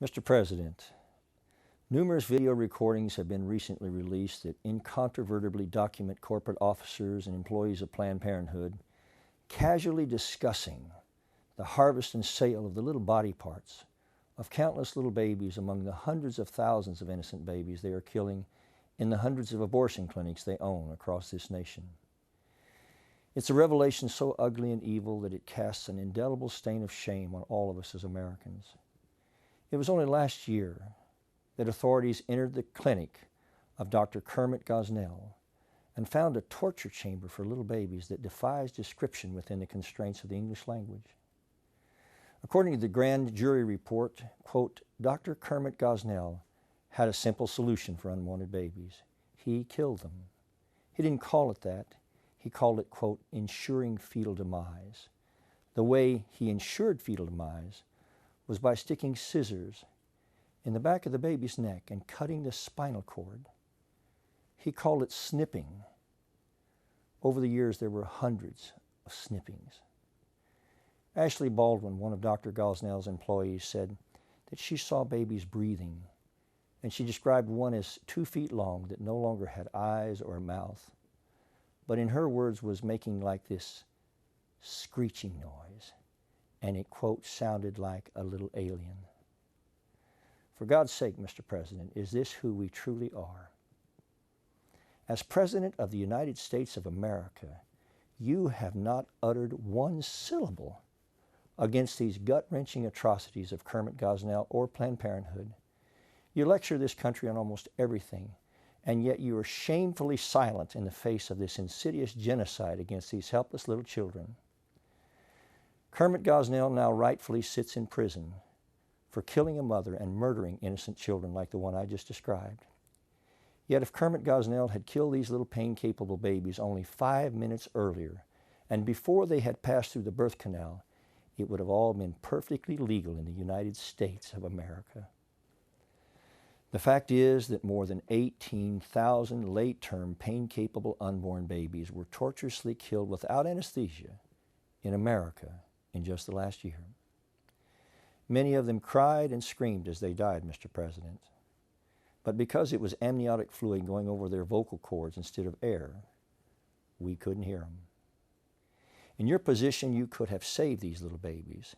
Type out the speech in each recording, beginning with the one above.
Mr. President, numerous video recordings have been recently released that incontrovertibly document corporate officers and employees of Planned Parenthood casually discussing the harvest and sale of the little body parts of countless little babies among the hundreds of thousands of innocent babies they are killing in the hundreds of abortion clinics they own across this nation. It's a revelation so ugly and evil that it casts an indelible stain of shame on all of us as Americans. It was only last year that authorities entered the clinic of Dr. Kermit Gosnell and found a torture chamber for little babies that defies description within the constraints of the English language. According to the grand jury report, quote, Dr. Kermit Gosnell had a simple solution for unwanted babies. He killed them. He didn't call it that. He called it, quote, ensuring fetal demise. The way he ensured fetal demise was by sticking scissors in the back of the baby's neck and cutting the spinal cord. He called it snipping. Over the years, there were hundreds of snippings. Ashley Baldwin, one of Dr. Gosnell's employees, said that she saw babies breathing, and she described one as 2 feet long that no longer had eyes or a mouth, but in her words was making like this screeching noise, and it, quote, sounded like a little alien. For God's sake, Mr. President, is this who we truly are? As President of the United States of America, you have not uttered one syllable against these gut-wrenching atrocities of Kermit Gosnell or Planned Parenthood. You lecture this country on almost everything, and yet you are shamefully silent in the face of this insidious genocide against these helpless little children. Kermit Gosnell now rightfully sits in prison for killing a mother and murdering innocent children like the one I just described. Yet if Kermit Gosnell had killed these little pain-capable babies only 5 minutes earlier, and before they had passed through the birth canal, it would have all been perfectly legal in the United States of America. The fact is that more than 18,000 late-term pain-capable unborn babies were torturously killed without anesthesia in America in just the last year. Many of them cried and screamed as they died, Mr. President. But because it was amniotic fluid going over their vocal cords instead of air, we couldn't hear them. In your position, you could have saved these little babies,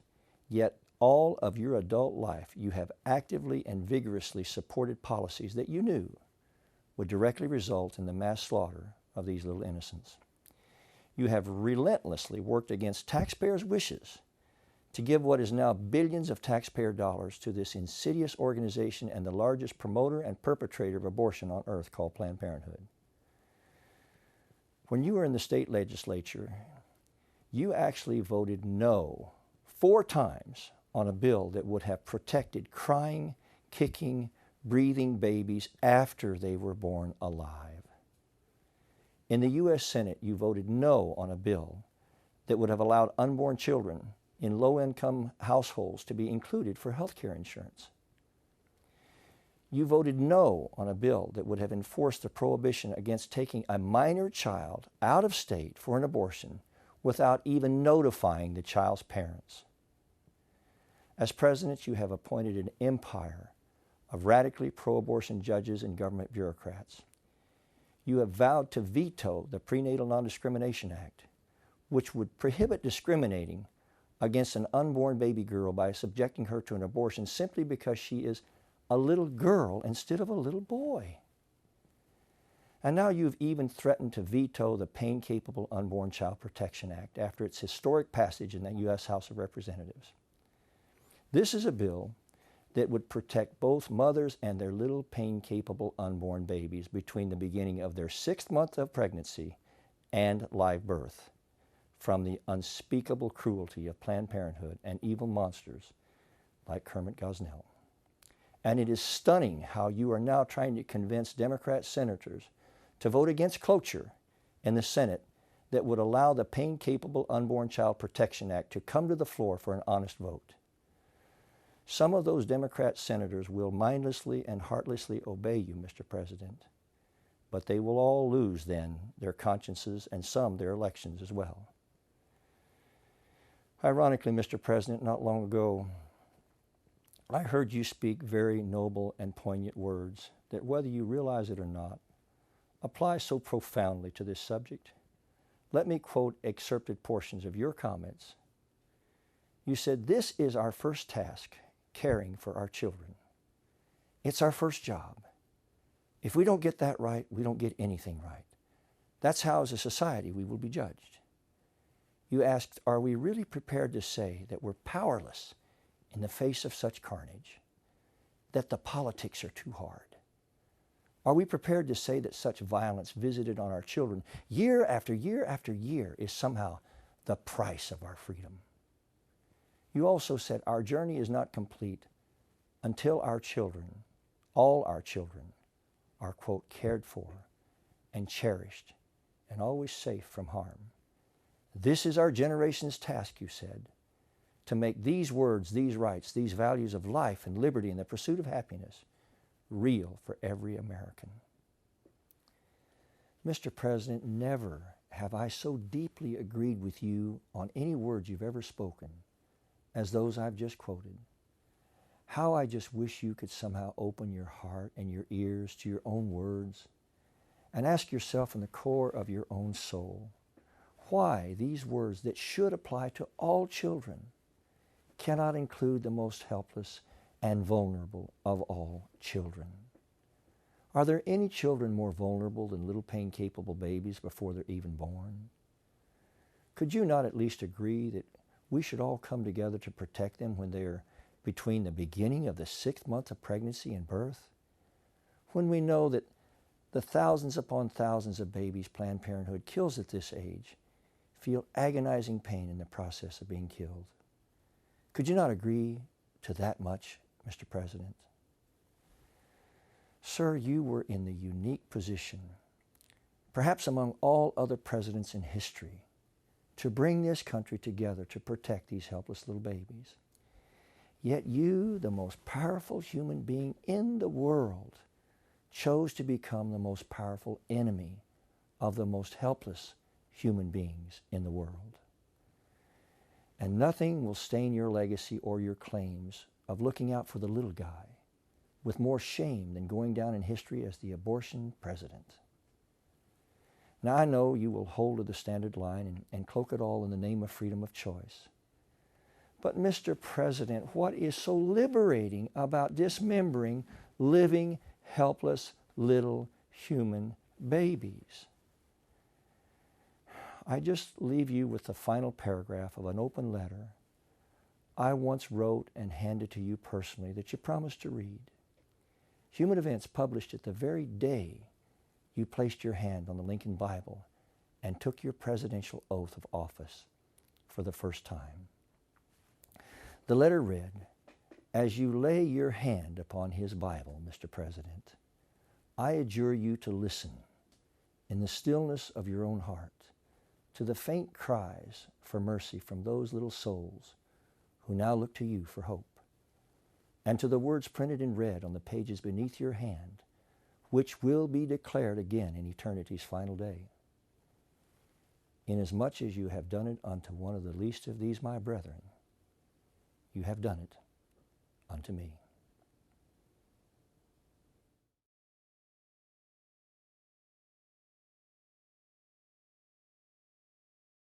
yet all of your adult life, you have actively and vigorously supported policies that you knew would directly result in the mass slaughter of these little innocents. You have relentlessly worked against taxpayers' wishes to give what is now billions of taxpayer dollars to this insidious organization and the largest promoter and perpetrator of abortion on earth called Planned Parenthood. When you were in the state legislature, you actually voted no 4 times on a bill that would have protected crying, kicking, breathing babies after they were born alive. In the U.S. Senate, you voted no on a bill that would have allowed unborn children in low-income households to be included for health care insurance. You voted no on a bill that would have enforced the prohibition against taking a minor child out of state for an abortion without even notifying the child's parents. As president, you have appointed an empire of radically pro-abortion judges and government bureaucrats. You have vowed to veto the Prenatal Non-Discrimination Act, which would prohibit discriminating against an unborn baby girl by subjecting her to an abortion simply because she is a little girl instead of a little boy. And now you've even threatened to veto the Pain-Capable Unborn Child Protection Act after its historic passage in the U.S. House of Representatives. This is a bill that would protect both mothers and their little pain-capable unborn babies between the beginning of their 6th month of pregnancy and live birth from the unspeakable cruelty of Planned Parenthood and evil monsters like Kermit Gosnell. And it is stunning how you are now trying to convince Democrat senators to vote against cloture in the Senate that would allow the Pain-Capable Unborn Child Protection Act to come to the floor for an honest vote. Some of those Democrat senators will mindlessly and heartlessly obey you, Mr. President, but they will all lose then their consciences and some their elections as well. Ironically, Mr. President, not long ago, I heard you speak very noble and poignant words that, whether you realize it or not, apply so profoundly to this subject. Let me quote excerpted portions of your comments. You said, "This is our first task, caring for our children. It's our first job. If we don't get that right, we don't get anything right. That's how, as a society, we will be judged." You asked, are we really prepared to say that we're powerless in the face of such carnage, that the politics are too hard? Are we prepared to say that such violence visited on our children year after year after year is somehow the price of our freedom? You also said our journey is not complete until our children, all our children, are, quote, cared for and cherished and always safe from harm. This is our generation's task, you said, to make these words, these rights, these values of life and liberty and the pursuit of happiness real for every American. Mr. President, never have I so deeply agreed with you on any words you've ever spoken as those I've just quoted. How I just wish you could somehow open your heart and your ears to your own words and ask yourself in the core of your own soul, why these words that should apply to all children cannot include the most helpless and vulnerable of all children. Are there any children more vulnerable than little pain-capable babies before they're even born? Could you not at least agree that we should all come together to protect them when they're between the beginning of the 6th month of pregnancy and birth? When we know that the thousands upon thousands of babies Planned Parenthood kills at this age feel agonizing pain in the process of being killed. Could you not agree to that much, Mr. President? Sir, you were in the unique position, perhaps among all other presidents in history, to bring this country together to protect these helpless little babies. Yet you, the most powerful human being in the world, chose to become the most powerful enemy of the most helpless human beings in the world. And nothing will stain your legacy or your claims of looking out for the little guy with more shame than going down in history as the abortion president. Now I know you will hold to the standard line and cloak it all in the name of freedom of choice. But Mr. President, what is so liberating about dismembering living, helpless, little human babies? I just leave you with the final paragraph of an open letter I once wrote and handed to you personally that you promised to read. Human Events published it the very day you placed your hand on the Lincoln Bible and took your presidential oath of office for the first time. The letter read, "As you lay your hand upon his Bible, Mr. President, I adjure you to listen in the stillness of your own heart to the faint cries for mercy from those little souls who now look to you for hope, and to the words printed in red on the pages beneath your hand, which will be declared again in eternity's final day. Inasmuch as you have done it unto one of the least of these my brethren, you have done it unto me."